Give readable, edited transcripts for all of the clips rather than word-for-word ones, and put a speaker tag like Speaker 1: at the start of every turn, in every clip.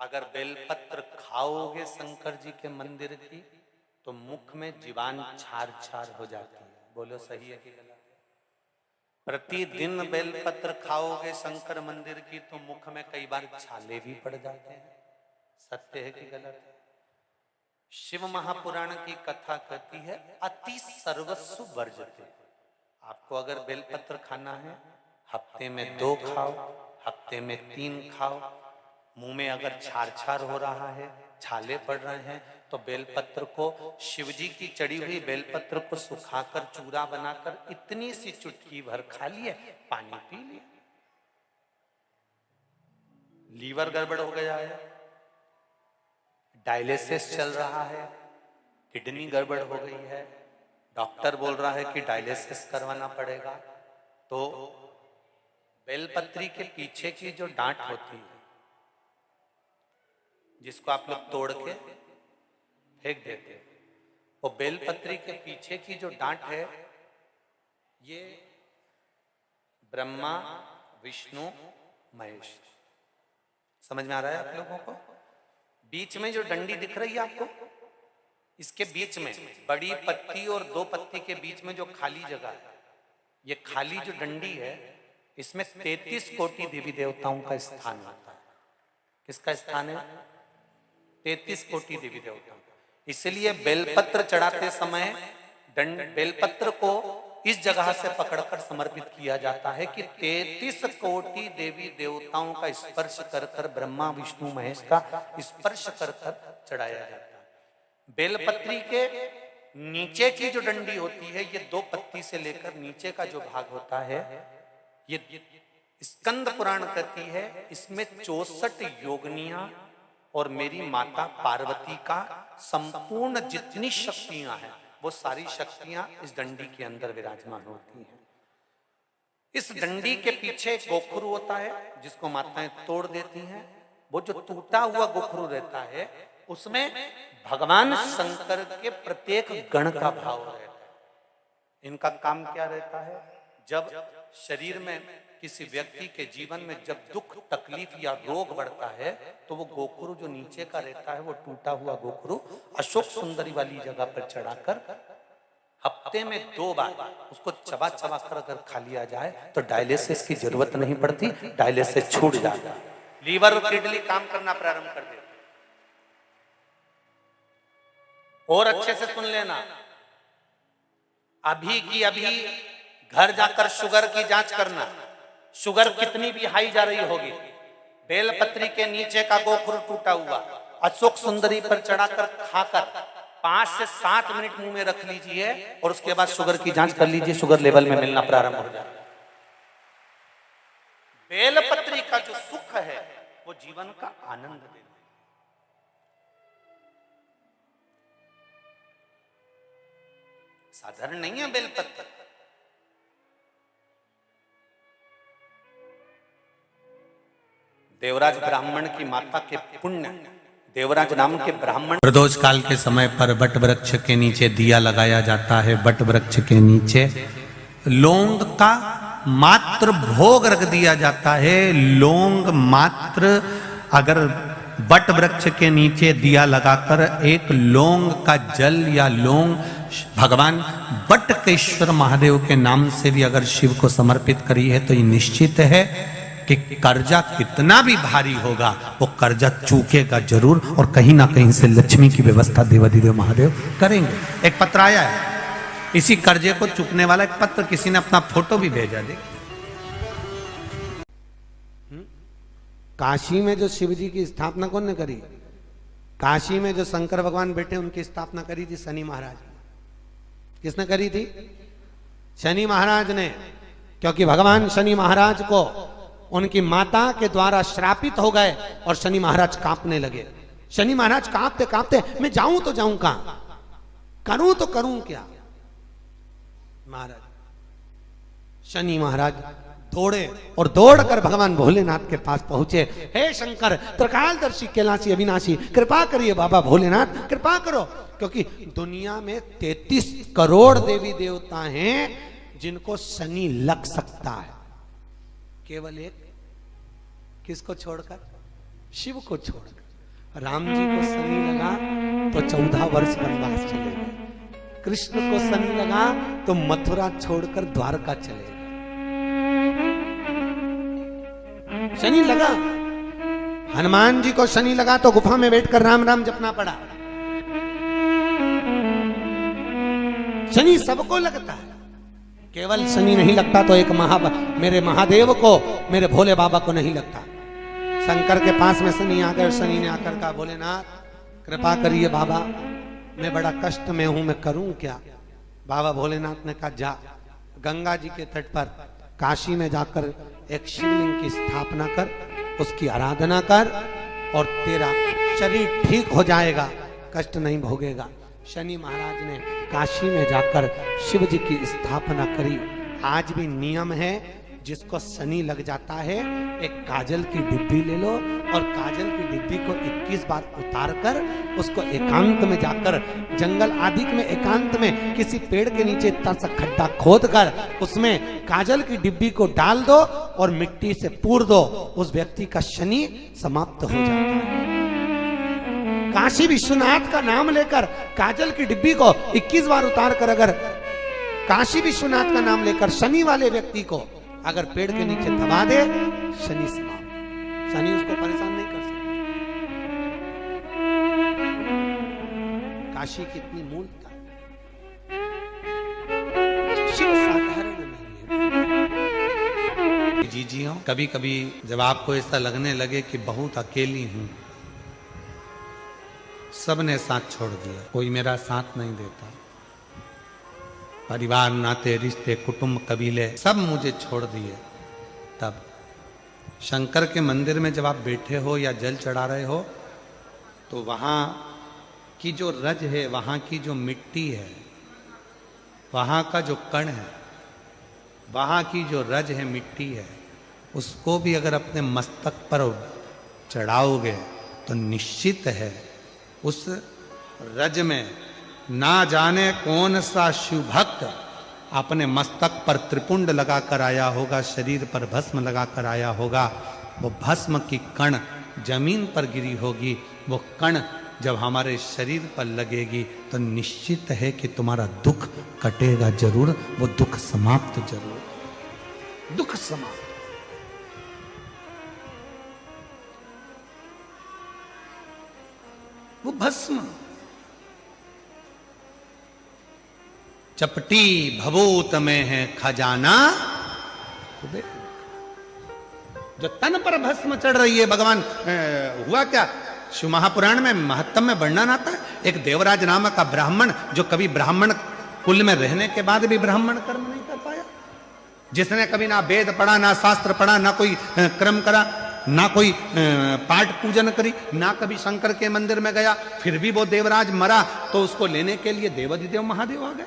Speaker 1: अगर बेलपत्र खाओगे शंकर जी के मंदिर की तो मुख में जीवान छार छार हो जाती है। बोलो सही है कि गलत? प्रतिदिन बेलपत्र खाओगे शंकर मंदिर की तो मुख में कई बार छाले भी पड़ जाते हैं। सत्य है कि गलत है? शिव महापुराण की कथा कहती है अति सर्वस्व वर्जते। आपको अगर बेलपत्र खाना है हफ्ते में 2 खाओ, हफ्ते में 3 खाओ। मुंह में अगर छार छार हो रहा है, छाले पड़ रहे हैं तो बेलपत्र को, शिवजी की चढ़ी हुई बेलपत्र को सुखाकर चूरा बनाकर इतनी सी चुटकी भर खा लिए, पानी पी लिए। लीवर गड़बड़ हो गया है, डायलिसिस चल रहा है, किडनी गड़बड़ हो गई है, डॉक्टर बोल रहा है कि डायलिसिस करवाना पड़ेगा, तो बेलपत्री के पीछे की जो डांट होती है जिसको आप लोग तोड़ के फेंक देते हैं, वो बेलपत्री के पीछे की जो डांट है ये ब्रह्मा विष्णु महेश। समझ में आ रहा है आप लोगों को? बीच में जो डंडी दिख रही है आपको, इसके बीच में बड़ी पत्ती और 2 पत्ती के बीच में जो खाली जगह है, ये खाली जो डंडी है इसमें 33 कोटि देवी देवताओं का स्थान होता है। किसका स्थान है? 33 कोटि देवी देवताओं। इसलिए बेलपत्र चढ़ाते समय बेलपत्र को इस जगह से पकड़कर समर्पित किया जाता है कि 33 कोटि देवी देवताओं का स्पर्श कर कर, ब्रह्मा विष्णु महेश का स्पर्श कर कर चढ़ाया जाता है। बेलपत्री के नीचे की जो डंडी होती है, ये 2 पत्ती से लेकर नीचे का जो भाग होता है, ये स्कंद पुराण कहती है इसमें 64 योगनियां और मेरी माता पार्वती का संपूर्ण जितनी शक्तियां हैं वो सारी शक्तियां इस डंडी के अंदर विराजमान होती हैं। इस डंडी के पीछे गोखरू होता है जिसको माताएं तोड़ देती हैं। वो जो टूटा हुआ गोखरू रहता है उसमें भगवान शंकर के प्रत्येक गण का भाव रहता है। इनका काम क्या रहता है? जब शरीर में किसी व्यक्ति के जीवन में जब दुख तकलीफ या रोग बढ़ता है तो वो गोखरू जो नीचे का रहता है, वो टूटा हुआ गोखरू अशोक सुंदरी वाली जगह पर चढ़ाकर हफ्ते में 2 बार उसको चबा चबा कर अगर खा लिया जाए तो डायलिसिस की जरूरत नहीं पड़ती, डायलिसिस छूट जाता है, लीवर और किडनी काम करना प्रारंभ कर देते। और अच्छे से सुन लेना, अभी की अभी घर जाकर शुगर की जांच करना। शुगर कितनी भी हाई जा रही होगी, बेलपत्री के नीचे का गोखरू टूटा हुआ अशोक सुंदरी पर चढ़ाकर खाकर 5 से 7 मिनट मुंह में रख लीजिए और उसके बाद शुगर की जांच कर लीजिए, शुगर लेवल में मिलना प्रारंभ हो जाए। बेलपत्री का जो सुख है वो जीवन का आनंद देता है। साधारण नहीं है बेलपत्र। देवराज ब्राह्मण की माता के पुण्य, देवराज नाम के ब्राह्मण, प्रदोष काल के समय पर बट वृक्ष के नीचे दिया लगाया जाता है। बट वृक्ष के नीचे लौंग का मात्र भोग रख दिया जाता है। लौंग मात्र, अगर बट वृक्ष के नीचे दिया लगाकर एक लौंग का जल या लौंग भगवान बटकेश्वर महादेव के नाम से भी अगर शिव को समर्पित करी है तो ये निश्चित है कि कर्जा कितना भी भारी होगा वो कर्जा चूकेगा जरूर, और कहीं ना कहीं से लक्ष्मी की व्यवस्था देवाधिदेव महादेव करेंगे। एक पत्र आया है, इसी कर्जे को चूकने वाला एक पत्र किसी ने अपना फोटो भी भेजा। दे
Speaker 2: काशी में जो शिव जी की स्थापना कौन ने करी? काशी में जो शंकर भगवान बैठे उनकी स्थापना करी थी शनि महाराज। किसने करी थी? शनि महाराज ने। क्योंकि भगवान शनि महाराज को उनकी माता के द्वारा श्रापित हो गए और शनि महाराज कांपने लगे। शनि महाराज कांपते कांपते, मैं जाऊं तो जाऊं कहां, करूं तो करूं क्या? महाराज शनि महाराज दौड़े और दौड़कर भगवान भोलेनाथ के पास पहुंचे। हे शंकर, त्रिकालदर्शी, कैलाशी, अविनाशी, कृपा करिए बाबा भोलेनाथ, कृपा करो। क्योंकि दुनिया में 33 करोड़ देवी देवता हैं जिनको शनि लग सकता है, केवल एक, किसको छोड़कर? शिव को छोड़कर। राम जी को शनि लगा तो 14 वर्ष वनवास चले गए, कृष्ण को शनि लगा तो मथुरा छोड़कर द्वारका चले गए। शनि लगा, हनुमान जी को शनि लगा तो गुफा में बैठकर राम राम जपना पड़ा। शनि सबको लगता है, केवल शनि नहीं लगता तो एक मेरे महादेव को, मेरे भोले बाबा को नहीं लगता। शंकर के पास में शनि आ गए, शनि ने आकर कहा भोलेनाथ कृपा करिए बाबा, मैं बड़ा कष्ट में हूं, मैं करूं क्या? बाबा भोलेनाथ ने कहा जा गंगा जी के तट पर काशी में जाकर एक शिवलिंग की स्थापना कर, उसकी आराधना कर और तेरा शरीर ठीक हो जाएगा, कष्ट नहीं भोगेगा। शनि महाराज ने काशी में जाकर शिव जी की स्थापना करी। आज भी नियम है, जिसको शनि लग जाता है एक काजल की डिब्बी ले लो और काजल की डिब्बी को 21 बार उतार कर उसको एकांत में जाकर, जंगल आदि में एकांत में किसी पेड़ के नीचे इतना सा खड्डा खोद कर उसमें काजल की डिब्बी को डाल दो और मिट्टी से पूर दो, उस व्यक्ति का शनि समाप्त हो जाता है। काशी विश्वनाथ का नाम लेकर काजल की डिब्बी को 21 बार उतार कर अगर काशी विश्वनाथ का नाम लेकर शनि वाले व्यक्ति को अगर पेड़ के नीचे दबा दे, शनि समाप्त, शनि उसको परेशान नहीं कर सकता। काशी कितनी मूलता, शिव साधारण नहीं है। जी हो, कभी कभी जब आपको ऐसा लगने लगे कि बहुत अकेली हूं, सबने साथ छोड़ दिया, कोई मेरा साथ नहीं देता, परिवार नाते रिश्ते कुटुंब कबीले सब मुझे छोड़ दिए, तब शंकर के मंदिर में जब आप बैठे हो या जल चढ़ा रहे हो तो वहां की जो रज है, वहां की जो मिट्टी है, वहां का जो कण है, वहां की जो रज है, मिट्टी है, उसको भी अगर अपने मस्तक पर चढ़ाओगे तो निश्चित है उस रज में ना जाने कौन सा शिव भक्त अपने मस्तक पर त्रिपुंड लगाकर आया होगा, शरीर पर भस्म लगाकर आया होगा। वो भस्म की कण जमीन पर गिरी होगी, वो कण जब हमारे शरीर पर लगेगी तो निश्चित है कि तुम्हारा दुख कटेगा जरूर, वो दुख समाप्त जरूर, दुख समाप्त। वो भस्म चपटी भभूत में है खजाना, जो तन पर भस्म चढ़ रही है। भगवान हुआ क्या, शिव महापुराण में महत्तम में वर्णन आता है, एक देवराज नामक का ब्राह्मण जो कभी ब्राह्मण कुल में रहने के बाद भी ब्राह्मण कर्म नहीं कर पाया, जिसने कभी ना वेद पढ़ा, ना शास्त्र पढ़ा, ना कोई क्रम करा, ना कोई पाठ पूजन करी, ना कभी शंकर के मंदिर में गया, फिर भी वो देवराज मरा तो उसको लेने के लिए देवाधिदेव महादेव आ गए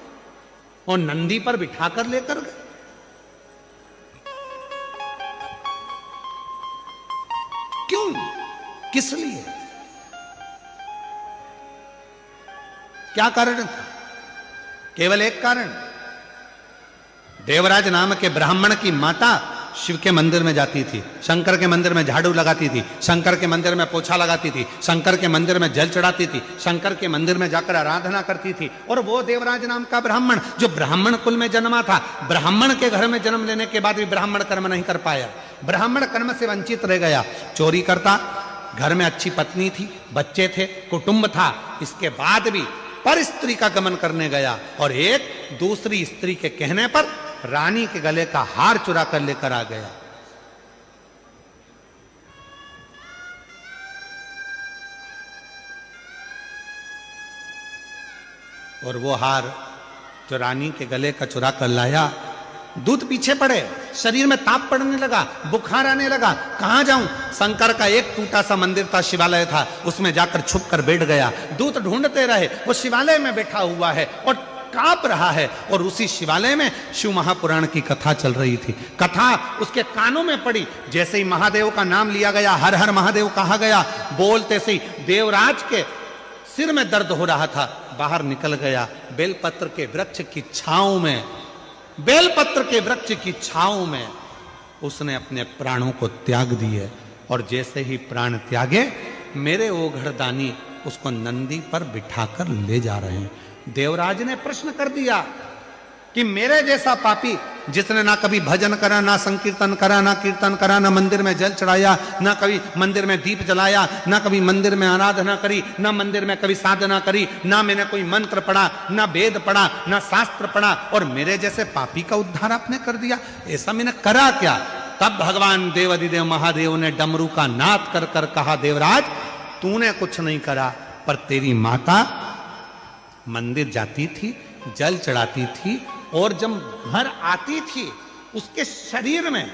Speaker 2: और नंदी पर बिठाकर लेकर गए। क्यों, किस लिए, क्या कारण था? केवल एक कारण, देवराज नाम के ब्राह्मण की माता शिव के मंदिर में जाती थी, शंकर के मंदिर में झाड़ू लगाती थी, शंकर के मंदिर में पोछा लगाती थी, शंकर के मंदिर में जल चढ़ाती थी, शंकर के मंदिर में जाकर आराधना करती थी। और वो देवराज नाम का ब्राह्मण जो ब्राह्मण कुल में जन्मा था, ब्राह्मण के घर में जन्म लेने के बाद भी ब्राह्मण कर्म नहीं कर पाया, ब्राह्मण कर्म से वंचित रह गया, चोरी करता, घर में अच्छी पत्नी थी, बच्चे थे, कुटुंब था, इसके बाद भी पर स्त्री का गमन करने गया और एक दूसरी स्त्री के कहने पर रानी के गले का हार चुरा कर लेकर आ गया। और वो हार जो रानी के गले का चुरा कर लाया, दूध पीछे पड़े, शरीर में ताप पड़ने लगा, बुखार आने लगा, कहां जाऊं? शंकर का एक टूटा सा मंदिर था, शिवालय था, उसमें जाकर छुप कर बैठ गया। दूत ढूंढते रहे, वो शिवालय में बैठा हुआ है और कांप रहा है और उसी शिवालय में शिव महापुराण की कथा चल रही थी। कथा उसके कानों में पड़ी, जैसे ही महादेव का नाम लिया गया, हर हर महादेव कहा गया, बोलते से देवराज के सिर में दर्द हो रहा था, बाहर निकल गया, बेलपत्र के वृक्ष की छांव में, बेलपत्र के वृक्ष की छांव में उसने अपने प्राणों को त्याग दिए। और जैसे ही प्राण त्यागे, मेरे वो घरदानी उसको नंदी पर बिठाकर ले जा रहे हैं। देवराज ने प्रश्न कर दिया कि मेरे जैसा पापी जिसने ना कभी भजन करा, ना संकीर्तन करा, ना कीर्तन करा, ना मंदिर में जल चढ़ाया, ना कभी मंदिर में दीप जलाया, ना कभी मंदिर में आराधना करी, ना मंदिर में कभी साधना करी, ना मैंने कोई मंत्र पढ़ा, ना वेद पढ़ा, ना शास्त्र पढ़ा, और मेरे जैसे पापी का उद्धार आपने कर दिया। ऐसा मैंने करा क्या? तब भगवान देवाधिदेव महादेव ने डमरू का नाद कर कर कहा, देवराज तूने कुछ नहीं करा, पर तेरी माता मंदिर जाती थी, जल चढ़ाती थी, और जब घर आती थी उसके शरीर में,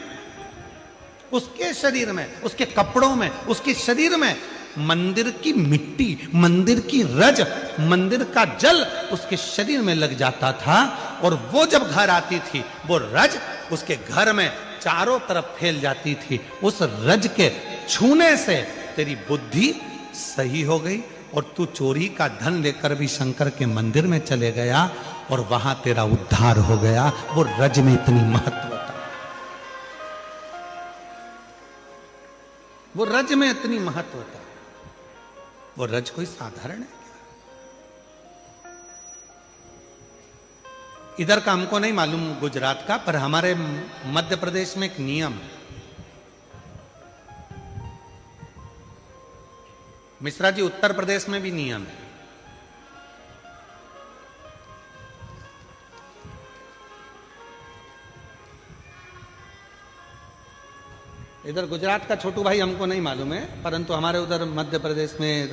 Speaker 2: उसके कपड़ों में, उसके शरीर में मंदिर की मिट्टी, मंदिर की रज, मंदिर का जल उसके शरीर में लग जाता था, और वो जब घर आती थी वो रज उसके घर में चारों तरफ फैल जाती थी। उस रज के छूने से तेरी बुद्धि सही हो गई, और तू चोरी का धन लेकर भी शंकर के मंदिर में चले गया, और वहां तेरा उद्धार हो गया। वो रज में इतनी महत्वता, वो रज में इतनी महत्वता, वो रज कोई साधारण है क्या? इधर का हमको नहीं मालूम गुजरात का, पर हमारे मध्य प्रदेश में एक नियम है। मिश्रा जी, उत्तर प्रदेश में भी नियम है। इधर गुजरात का छोटू भाई हमको नहीं मालूम है, परंतु हमारे उधर मध्य प्रदेश में,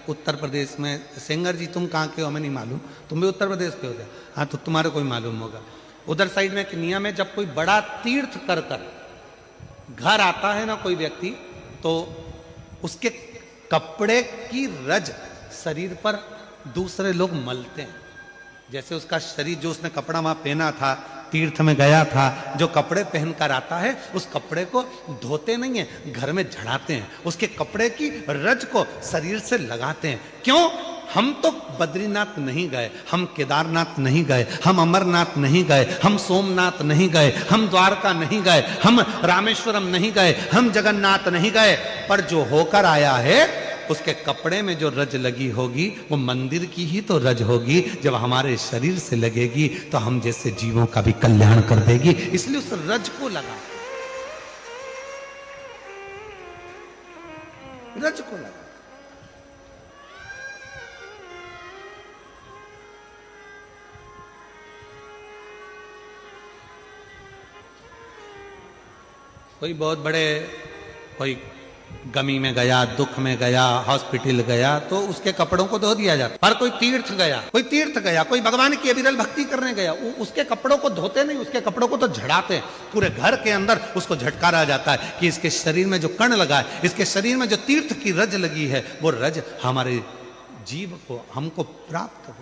Speaker 2: उत्तर प्रदेश में, सेंगर जी तुम कहाँ के हो हमें नहीं मालूम, तुम भी उत्तर प्रदेश के हो गया, हाँ तो तुम्हारे कोई मालूम होगा। उधर साइड में एक नियम है, जब कोई बड़ा तीर्थ कर कर घर आता है ना कोई व्यक्ति, तो उसके कपड़े की रज शरीर पर दूसरे लोग मलते हैं। जैसे उसका शरीर, जो उसने कपड़ा वहां पहना था, तीर्थ में गया था, जो कपड़े पहनकर आता है उस कपड़े को धोते नहीं है, घर में झड़ाते हैं, उसके कपड़े की रज को शरीर से लगाते हैं। क्यों? हम तो बद्रीनाथ नहीं गए, हम केदारनाथ नहीं गए, हम अमरनाथ नहीं गए, हम सोमनाथ नहीं गए, हम द्वारका नहीं गए, हम रामेश्वरम नहीं गए, हम जगन्नाथ नहीं गए, पर जो होकर आया है उसके कपड़े में जो रज लगी होगी वो मंदिर की ही तो रज होगी। जब हमारे शरीर से लगेगी तो हम जैसे जीवों का भी कल्याण कर देगी, इसलिए उस रज को लगा, रज को लगा। कोई बहुत बड़े, कोई गमी में गया, दुख में गया, हॉस्पिटल गया, तो उसके कपड़ों को धो दिया जाता। पर कोई तीर्थ गया, कोई भगवान की अविरल भक्ति करने गया, उसके कपड़ों को धोते नहीं, उसके कपड़ों को तो झड़ाते हैं। पूरे घर के अंदर उसको झटकारा जाता है कि इसके शरीर में जो कण लगा है, इसके शरीर में जो तीर्थ की रज लगी है, वो रज हमारे जीव को, हमको प्राप्त हो।